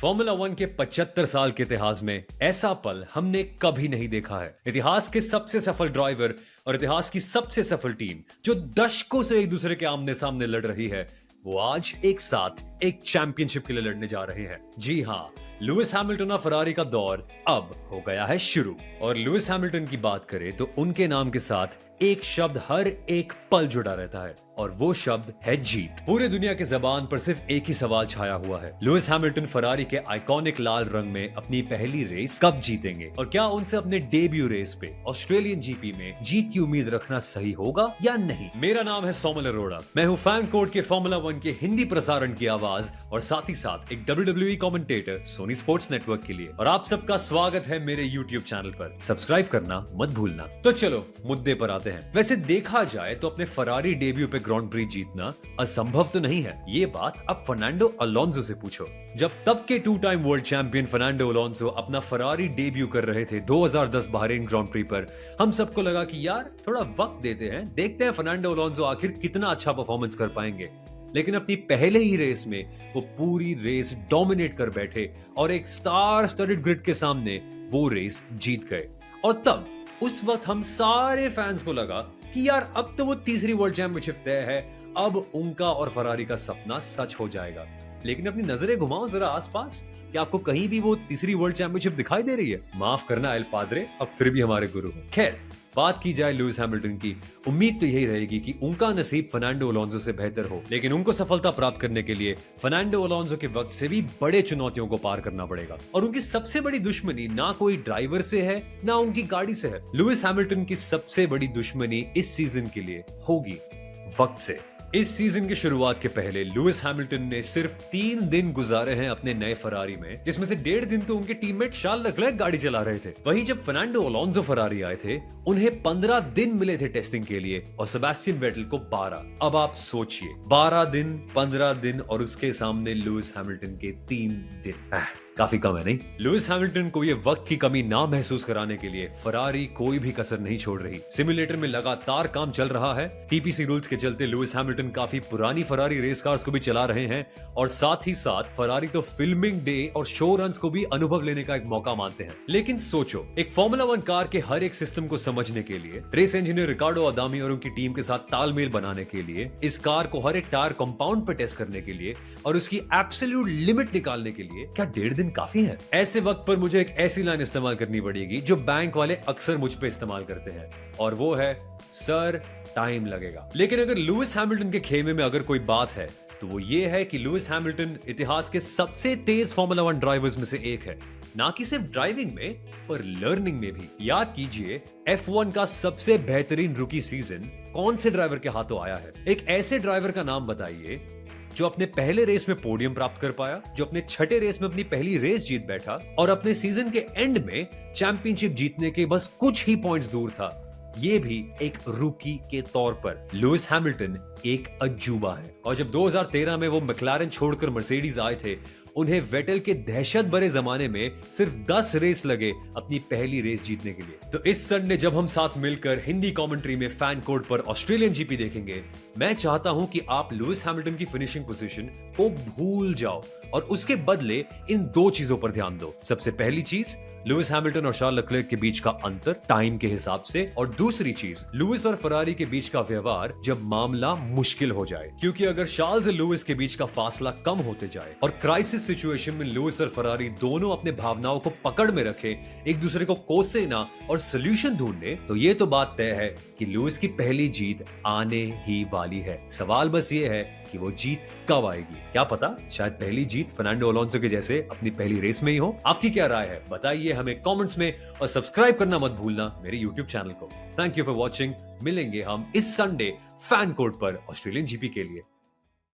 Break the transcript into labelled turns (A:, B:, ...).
A: Formula one के 75 साल के इतिहास में ऐसा पल हमने कभी नहीं देखा है। इतिहास के सबसे सफल ड्राइवर और इतिहास की सबसे सफल टीम जो दशकों से एक दूसरे के आमने सामने लड़ रही है, वो आज एक साथ एक चैंपियनशिप के लिए लड़ने जा रहे हैं। जी हाँ, लुइस हैमिल्टन और फरारी का दौर अब हो गया है शुरू। और लुइस हैमिल्टन की बात करें तो उनके नाम के साथ एक शब्द हर एक पल जुड़ा रहता है और वो शब्द है जीत। पूरे दुनिया के जबान पर सिर्फ एक ही सवाल छाया हुआ है, लुइस हैमिल्टन फरारी के आइकॉनिक लाल रंग में अपनी पहली रेस कब जीतेंगे और क्या उनसे अपने डेब्यू रेस पे ऑस्ट्रेलियन जीपी में जीत की उम्मीद रखना सही होगा या नहीं। मेरा नाम है सोमल अरोड़ा, मैं हूँ फैन कोड के फॉर्मूला वन के हिंदी प्रसारण की आवाज और साथ ही साथ एक WWE commentator Sony sports network के लिए। और आप सबका स्वागत है मेरे YouTube चैनल पर। सब्सक्राइब करना मत भूलना। तो चलो मुद्दे पर आते हैं। वैसे देखा जाए तो अपने फरारी डेब्यू पे ग्रांड प्री जीतना असंभव तो नहीं है। ये बात अब फर्नांडो अलोंसो से पूछो। जब तब के 2 time world champion Fernando Alonso अपना फरारी डेब्यू कर रहे थे 2010 बहरीन ग्रांड प्री पर, हम सबको लगा कि यार थोड़ा वक्त देते हैं, देखते हैं फर्नांडो अलोंसो आखिर कितना अच्छा परफॉर्मेंस कर पाएंगे। लेकिन अपनी पहले ही रेस में वो पूरी रेस डोमिनेट कर बैठे और एक स्टार स्टडेड ग्रिड के सामने वो रेस जीत गए। और तब उस वक्त हम सारे फैंस को लगा कि यार अब तो वो तीसरी वर्ल्ड चैंपियनशिप तय है, अब उनका और फरारी का सपना सच हो जाएगा। लेकिन अपनी नजरें घुमाओ जरा आसपास, क्या आपको कहीं भी वो तीसरी वर्ल्ड चैंपियनशिप दिखाई दे रही है? माफ करना एल पाद्रे, अब फिर भी हमारे गुरु हो। खैर, बात की जाए लुइस हैमिल्टन की, उम्मीद तो यही रहेगी कि उनका नसीब फर्नांडो अलोंसो से बेहतर हो। लेकिन उनको सफलता प्राप्त करने के लिए फर्नांडो अलोंसो के वक्त से भी बड़े चुनौतियों को पार करना पड़ेगा। और उनकी सबसे बड़ी दुश्मनी ना कोई ड्राइवर से है ना उनकी गाड़ी से है। लुइस हैमिल्टन की सबसे बड़ी दुश्मनी इस सीजन के लिए होगी वक्त से। इस सीजन की शुरुआत के पहले लुइस हैमिल्टन ने सिर्फ 3 दिन गुजारे हैं अपने नए फरारी में, जिसमें से 1.5 दिन तो उनके टीममेट शार्ल लेक्लेर्क गाड़ी चला रहे थे। वहीं जब फर्नांडो अलोंसो फरारी आए थे, उन्हें 15 दिन मिले थे टेस्टिंग के लिए और सेबेस्टियन वेटेल को 12। अब आप सोचिए, 12 दिन, 15 दिन और उसके सामने लुइस हैमिल्टन के 3 दिन। काफी कम है नहीं? लुइस हैमिल्टन को ये वक्त की कमी ना महसूस कराने के लिए फरारी कोई भी कसर नहीं छोड़ रही। सिमुलेटर में लगातार काम चल रहा है। टीपीसी रूल्स के चलते लुइस हैमिल्टन काफी पुरानी फरारी रेस कार्स को भी चला रहे हैं और साथ ही साथ फरारी तो फिल्मिंग डे और शो रन्स को भी अनुभव लेने का एक मौका मानते हैं। लेकिन सोचो, एक फॉर्मूला वन कार के हर एक सिस्टम को समझने के लिए, रेस इंजीनियर रिकार्डो अदामी और उनकी टीम के साथ तालमेल बनाने के लिए, इस कार को हर एक टायर कंपाउंड पर टेस्ट करने के लिए और उसकी एब्सोल्यूट लिमिट निकालने के लिए क्या 1.5 दिन काफी है? ऐसे वक्त पर मुझे एक ऐसी लाइन इस्तेमाल करनी पड़ेगी जो बैंक वाले अक्सर मुझ पे इस्तेमाल करते हैं, और वो है, सर टाइम लगेगा। लेकिन अगर लुइस हैमिल्टन के खेमे में अगर कोई बात है तो वो ये है कि लुइस हैमिल्टन इतिहास के सबसे तेज फॉर्मूला वन ड्राइवर्स में से एक है, ना कि सिर्फ ड्राइविंग में पर लर्निंग में भी। याद कीजिए, F1 का सबसे बेहतरीन रुकी सीजन कौन से ड्राइवर के हाथों आया है? एक ऐसे ड्राइवर का नाम बताइए जो अपने पहले रेस में पोडियम प्राप्त कर पाया, जो अपने छठे रेस में अपनी पहली रेस जीत बैठा और अपने सीजन के एंड में चैंपियनशिप जीतने के बस कुछ ही पॉइंट्स दूर था, ये भी एक रूकी के तौर पर। लुइस हैमिल्टन एक अजूबा है। और जब 2013 में वो मैक्लारेन छोड़कर मर्सिडीज आए थे, उन्हें वेटेल के दहशत भरे जमाने में सिर्फ 10 रेस लगे अपनी पहली रेस जीतने के लिए। तो इस संडे जब हम साथ मिलकर हिंदी कमेंट्री में फैन कोड पर ऑस्ट्रेलियन जीपी देखेंगे, मैं चाहता हूं कि आप लुइस हैमिल्टन की फिनिशिंग पोजीशन को भूल जाओ और उसके बदले इन 2 चीजों पर ध्यान दो। सबसे पहली चीज, लुइस हैमिल्टन और शार्ल लेक्लेर्क के बीच का अंतर टाइम के हिसाब से, और दूसरी चीज, लुइस और फरारी के बीच का व्यवहार जब मामला मुश्किल हो जाए। क्योंकि अगर शार्ल्स और लुइस के बीच का फासला कम होते जाए और क्राइसिस सिचुएशन में लुइस और फरारी दोनों अपने भावनाओं को पकड़ में रखे, एक दूसरे को कोसे ना और सोल्यूशन ढूंढने, तो ये तो बात तय है कि लुइस की पहली जीत आने ही वाली है। सवाल बस ये है कि वो जीत कब आएगी? क्या पता, शायद पहली जीत फर्नांडो अलोंसो के जैसे अपनी पहली रेस में ही हो। आपकी क्या राय है? बताइए हमें कमेंट्स में और सब्सक्राइब करना मत भूलना मेरे YouTube चैनल को। Thank you for watching. मिलेंगे हम इस संडे फैन कोड पर ऑस्ट्रेलियन जीपी के लिए।